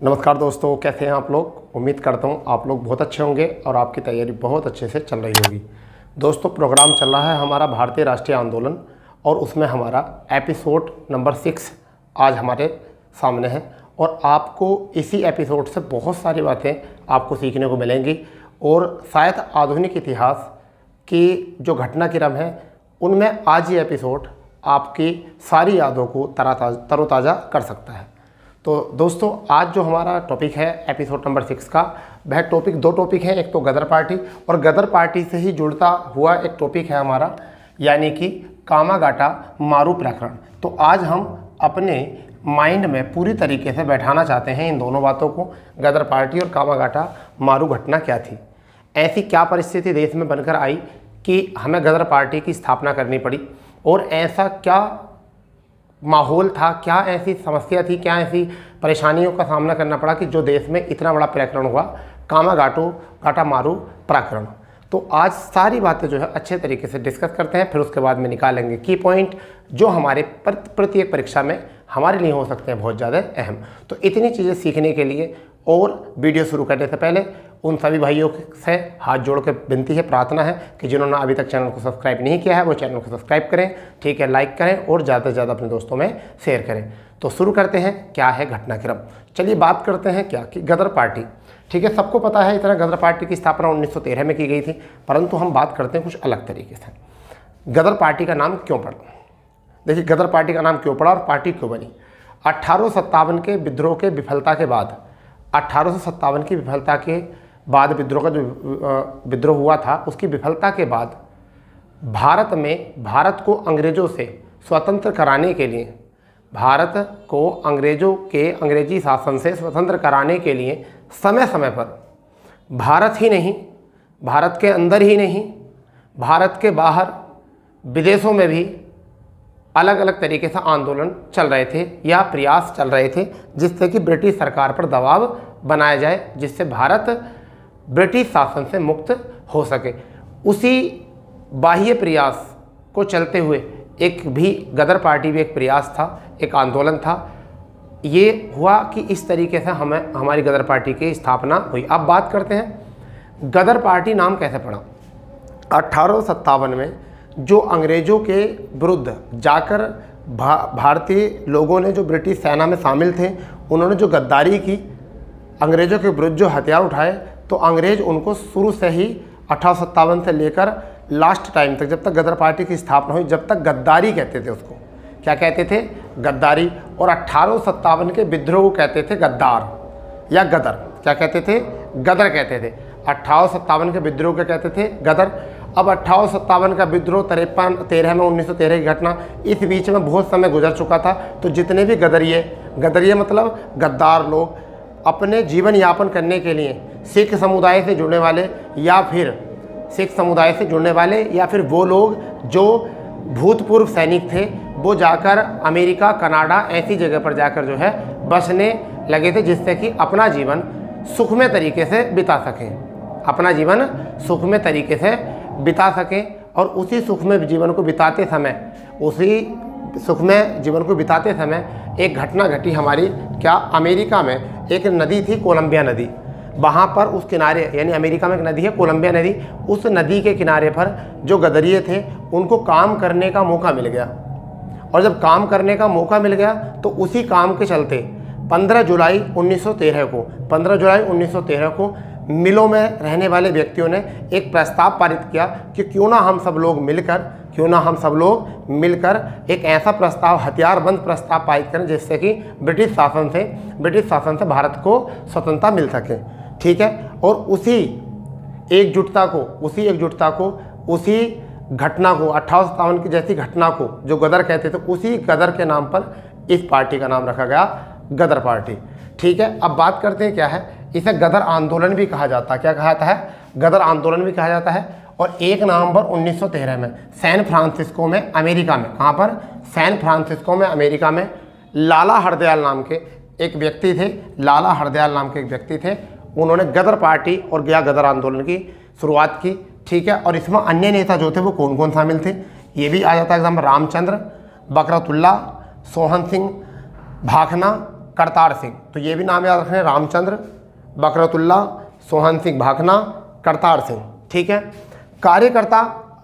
नमस्कार दोस्तों, कैसे हैं आप लोग। उम्मीद करता हूं आप लोग बहुत अच्छे होंगे और आपकी तैयारी बहुत अच्छे से चल रही होगी। दोस्तों, प्रोग्राम चल रहा है हमारा भारतीय राष्ट्रीय आंदोलन और उसमें हमारा एपिसोड नंबर 6 आज हमारे सामने है और आपको इसी एपिसोड से बहुत सारी बातें आपको सीखने को मिलेंगी और शायद आधुनिक इतिहास की जो घटनाक्रम है उनमें आज ये एपिसोड आपकी सारी यादों को तरोताज़ा कर सकता है। तो दोस्तों, आज जो हमारा टॉपिक है एपिसोड नंबर 6 का, वह टॉपिक दो टॉपिक है। एक तो गदर पार्टी और गदर पार्टी से ही जुड़ता हुआ एक टॉपिक है हमारा, यानी कि कामागाटा मारू प्रकरण। तो आज हम अपने माइंड में पूरी तरीके से बैठाना चाहते हैं इन दोनों बातों को। गदर पार्टी और कामागाटा मारू घटना क्या थी, ऐसी क्या परिस्थिति देश में बनकर आई कि हमें गदर पार्टी की स्थापना करनी पड़ी, और ऐसा क्या माहौल था, क्या ऐसी समस्या थी, क्या ऐसी परेशानियों का सामना करना पड़ा कि जो देश में इतना बड़ा प्रकरण हुआ, कामागाटा मारू प्रकरण। तो आज सारी बातें जो है अच्छे तरीके से डिस्कस करते हैं, फिर उसके बाद में निकालेंगे की पॉइंट जो हमारे प्रत्येक परीक्षा में हमारे लिए हो सकते हैं बहुत ज़्यादा अहम। तो इतनी चीज़ें सीखने के लिए और वीडियो शुरू करने से पहले उन सभी भाइयों से हाथ जोड़ के विनती है, प्रार्थना है कि जिन्होंने अभी तक चैनल को सब्सक्राइब नहीं किया है वो चैनल को सब्सक्राइब करें, ठीक है, लाइक करें और ज़्यादा से ज़्यादा अपने दोस्तों में शेयर करें। तो शुरू करते हैं, क्या है घटनाक्रम। चलिए बात करते हैं क्या कि गदर पार्टी, ठीक है, सबको पता है इतना गदर पार्टी की स्थापना 1913 में की गई थी, परंतु हम बात करते हैं कुछ अलग तरीके से। गदर पार्टी का नाम क्यों पड़ा? देखिए, गदर पार्टी का नाम क्यों पड़ा और पार्टी क्यों बनी। 1857 के विद्रोह के विफलता के बाद, 1857 की विफलता के बाद विद्रोह का जो विद्रोह हुआ था उसकी विफलता के बाद भारत को अंग्रेज़ों से स्वतंत्र कराने के लिए, भारत को अंग्रेज़ों के अंग्रेजी शासन से स्वतंत्र कराने के लिए समय समय पर भारत ही नहीं, भारत के अंदर ही नहीं, भारत के बाहर विदेशों में भी अलग अलग तरीके से आंदोलन चल रहे थे या प्रयास चल रहे थे, जिससे कि ब्रिटिश सरकार पर दबाव बनाया जाए, जिससे भारत ब्रिटिश शासन से मुक्त हो सके। उसी बाह्य प्रयास को चलते हुए एक भी गदर पार्टी भी एक प्रयास था, एक आंदोलन था। ये हुआ कि इस तरीके से हमारी गदर पार्टी की स्थापना हुई। अब बात करते हैं गदर पार्टी नाम कैसे पड़ा। 1857 में जो अंग्रेज़ों के विरुद्ध जाकर भारतीय लोगों ने, जो ब्रिटिश सेना में शामिल थे, उन्होंने जो गद्दारी की, अंग्रेज़ों के विरुद्ध जो हथियार उठाए, तो अंग्रेज़ उनको शुरू से ही 1857 से लेकर लास्ट टाइम तक, जब तक गदर पार्टी की स्थापना हुई, जब तक गद्दारी कहते थे उसको। क्या कहते थे? गद्दारी। और 1857 के विद्रोह को कहते थे गद्दार या गदर। क्या कहते थे? गदर कहते थे। 1857 के विद्रोह को कहते थे गदर। अब 1857 का विद्रोह 13 में 1913 की घटना, इस बीच में बहुत समय गुजर चुका था। तो जितने भी गदरिये मतलब गद्दार लोग अपने जीवन यापन करने के लिए सिख समुदाय से जुड़ने वाले या फिर वो लोग जो भूतपूर्व सैनिक थे, वो जाकर अमेरिका, कनाडा ऐसी जगह पर जाकर जो है बसने लगे थे, जिससे कि अपना जीवन सुखमय तरीके से बिता सकें। और उसी सुखमय जीवन को बिताते समय एक घटना घटी हमारी, क्या, अमेरिका में एक नदी थी, कोलंबिया नदी। वहाँ पर उस किनारे, यानी अमेरिका में एक नदी है कोलंबिया नदी, उस नदी के किनारे पर जो गदरिये थे उनको काम करने का मौका मिल गया। और जब काम करने का मौका मिल गया तो उसी काम के चलते 15 जुलाई 1913 को मिलों में रहने वाले व्यक्तियों ने एक प्रस्ताव पारित किया कि क्यों ना हम सब लोग मिलकर एक ऐसा प्रस्ताव, हथियारबंद प्रस्ताव पारित करें, जिससे कि ब्रिटिश शासन से भारत को स्वतंत्रता मिल सके, ठीक है। और उसी एकजुटता को उसी घटना को, 1857 की जैसी घटना को जो गदर कहते थे, उसी गदर के नाम पर इस पार्टी का नाम रखा गया, गदर पार्टी, ठीक है। अब बात करते हैं क्या है, इसे गदर आंदोलन भी कहा जाता है। क्या कहा जाता है? गदर आंदोलन भी कहा जाता है। और 1 नवंबर 1913 में सैन फ्रांसिस्को में, अमेरिका में, कहाँ पर? सैन फ्रांसिस्को में, अमेरिका में, लाला हरदयाल नाम के एक व्यक्ति थे। उन्होंने गदर पार्टी और या गदर आंदोलन की शुरुआत की, ठीक है। और इसमें अन्य नेता जो थे वो कौन कौन शामिल थे, ये भी आ जाता है एग्जाम। रामचंद्र, बकरतुल्ला, सोहन सिंह भाखना, करतार सिंह, तो ये भी नाम याद रखना है, रामचंद्र, बकरतुल्ला, सोहन सिंह भाखना, करतार सिंह। ठीक है। कार्यकर्ता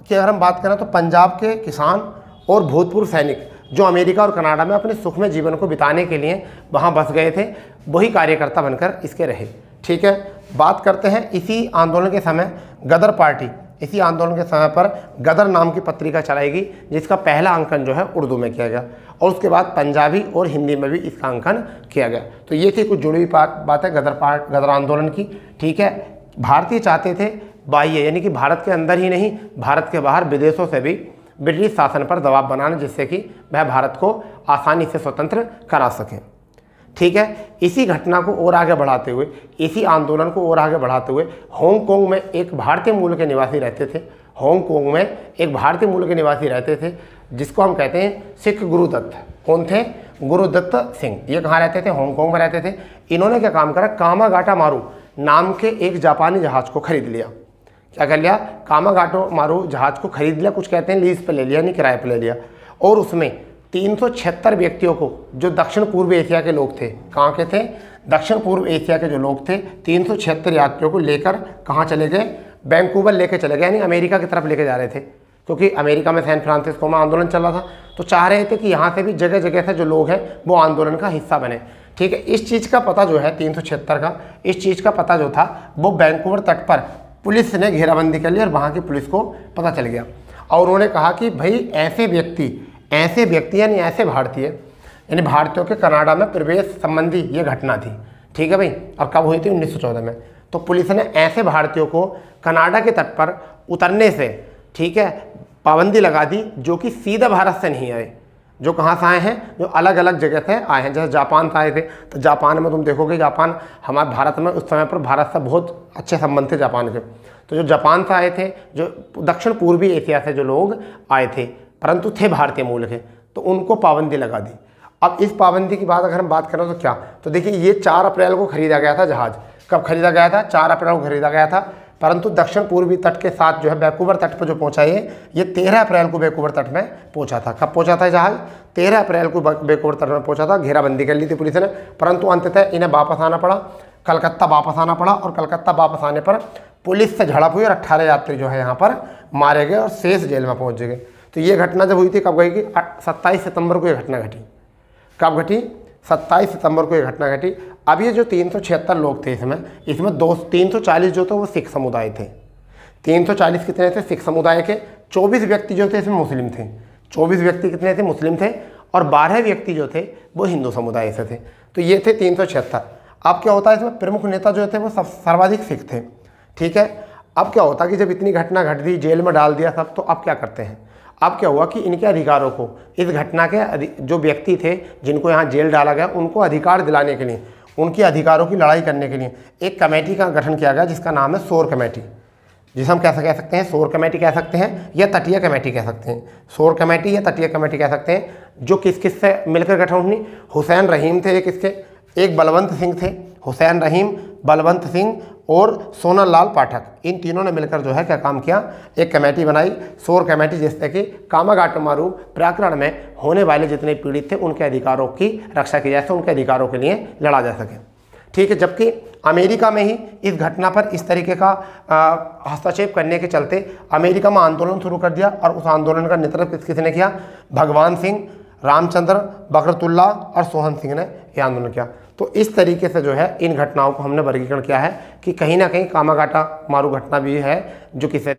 की अगर हम बात करें तो पंजाब के किसान और भूतपूर्व सैनिक जो अमेरिका और कनाडा में अपने सुखमय जीवन को बिताने के लिए वहाँ बस गए थे, वही कार्यकर्ता बनकर इसके रहे। ठीक है। बात करते हैं इसी आंदोलन के समय गदर पार्टी, इसी आंदोलन के समय पर गदर नाम की पत्रिका चलाई गई, जिसका पहला अंकन जो है उर्दू में किया गया और उसके बाद पंजाबी और हिंदी में भी इसका अंकन किया गया। तो ये थी कुछ जुड़ी हुई बात है गदर आंदोलन की। ठीक है। भारतीय चाहते थे बाह्य यानी कि भारत के अंदर ही नहीं, भारत के बाहर विदेशों से भी ब्रिटिश शासन पर दबाव बनाना, जिससे कि वह भारत को आसानी से स्वतंत्र करा सकें। ठीक है। इसी घटना को और आगे बढ़ाते हुए, इसी आंदोलन को और आगे बढ़ाते हुए हांगकांग में एक भारतीय मूल के निवासी रहते थे, हांगकांग में एक भारतीय मूल के निवासी रहते थे जिसको हम कहते हैं सिख गुरुदत्त। कौन थे? गुरुदत्त सिंह। ये कहाँ रहते थे? हांगकांग में रहते थे। इन्होंने क्या काम करा, कामागाटा मारू नाम के एक जापानी जहाज को खरीद लिया। क्या कर लिया? कामागाटो मारू जहाज को खरीद लिया, कुछ कहते हैं लीज पे ले लिया, नहीं किराए पे ले लिया। और उसमें 376 व्यक्तियों को, जो दक्षिण पूर्व एशिया के लोग थे, कहाँ के थे? दक्षिण पूर्व एशिया के जो लोग थे, 376 यात्रियों को लेकर कहाँ चले गए? वैंकूवर लेके चले गए, यानी अमेरिका की तरफ लेके जा रहे थे, क्योंकि अमेरिका में सैन फ्रांसिस्को में आंदोलन चल रहा था। तो चाह रहे थे कि यहाँ से भी जगह जगह से जो लोग हैं वो आंदोलन का हिस्सा बने। ठीक है। इस चीज़ का पता जो है 376 का, इस चीज़ का पता जो था वो वैंकूवर तट पर पुलिस ने घेराबंदी कर ली और वहाँ की पुलिस को पता चल गया और उन्होंने कहा कि भाई ऐसे व्यक्ति यानी ऐसे भारतीय, यानी भारतीयों के कनाडा में प्रवेश संबंधी ये घटना थी। ठीक है भाई। और कब हुई थी? 1914 में। तो पुलिस ने ऐसे भारतीयों को कनाडा के तट पर उतरने से, ठीक है, पाबंदी लगा दी जो कि सीधा भारत से नहीं आए, जो कहाँ से आए हैं, जो अलग अलग जगह से आए हैं। जैसे जापान से आए थे, तो जापान में तुम देखोगे, जापान हमारे भारत में उस समय पर भारत से बहुत अच्छे संबंध थे जापान के। तो जो जापान से आए थे, जो दक्षिण पूर्वी एशिया से जो लोग आए थे परंतु थे भारतीय मूल के, तो उनको पाबंदी लगा दी। अब इस पाबंदी की बात अगर हम बात करें तो क्या, तो देखिए ये 4 अप्रैल को खरीदा गया था जहाज़। कब खरीदा गया था? 4 अप्रैल को खरीदा गया था, परंतु दक्षिण पूर्वी तट के साथ जो है वैंकूवर तट पर जो पहुंचा ये 13 अप्रैल को वैंकूवर तट में पहुंचा था। कब पहुंचा था जहाज? 13 अप्रैल को वैंकूवर तट में पहुंचा था। घेराबंदी कर ली थी पुलिस ने, परंतु अंततः इन्हें वापस आना पड़ा, कलकत्ता वापस आना पड़ा। और कलकत्ता वापस आने पर पुलिस से झड़प हुई और 18 यात्री जो है यहाँ पर मारे गए और शेष जेल में पहुँच गए। तो ये घटना जब हुई थी, कब गई कि 27 सितंबर को ये घटना घटी। कब घटी? 27 सितंबर को ये घटना घटी। अब ये जो 376 लोग थे इसमें 340 जो थे वो सिख समुदाय थे। 340 कितने थे? सिख समुदाय के। 24 व्यक्ति जो थे इसमें मुस्लिम थे। 24 व्यक्ति कितने थे? मुस्लिम थे। और 12 व्यक्ति जो थे वो हिंदू समुदाय से थे। तो ये थे 376। अब क्या होता है, इसमें प्रमुख नेता जो थे वो सर्वाधिक सिख थे। ठीक है। अब क्या होता कि जब इतनी घटना घट दी, जेल में डाल दिया सब, तो अब क्या करते हैं? अब क्या हुआ कि इनके अधिकारों को, इस घटना के जो व्यक्ति थे जिनको यहाँ जेल डाला गया, उनको अधिकार दिलाने के लिए, उनके अधिकारों की लड़ाई करने के लिए एक कमेटी का गठन किया गया जिसका नाम है शोर कमेटी, जिसे हम कैसे कह सकते हैं? शोर कमेटी कह सकते हैं या तटीय कमेटी कह सकते हैं। शोर कमेटी या तटीय कमेटी कह सकते हैं, जो किस किस से मिलकर गठन हुई? हुसैन रहीम थे एक बलवंत सिंह थे, हुसैन रहीम, बलवंत सिंह और सोनालाल पाठक, इन तीनों ने मिलकर जो है क्या काम किया? एक कमेटी बनाई, शोर कमेटी, जिससे कि कामागाटो मारू प्रकरण में होने वाले जितने पीड़ित थे उनके अधिकारों की रक्षा की जा सके, उनके अधिकारों के लिए लड़ा जा सके। ठीक है। जबकि अमेरिका में ही इस घटना पर इस तरीके का हस्तक्षेप करने के चलते अमेरिका में आंदोलन शुरू कर दिया और उस आंदोलन का नेतृत्व किसने किया? भगवान सिंह, रामचंद्र, बकरतुल्ला और सोहन सिंह ने यह आंदोलन किया। तो इस तरीके से जो है इन घटनाओं को हमने वर्गीकरण किया है कि कहीं ना कहीं कामागाटा मारू घटना भी है जो किसे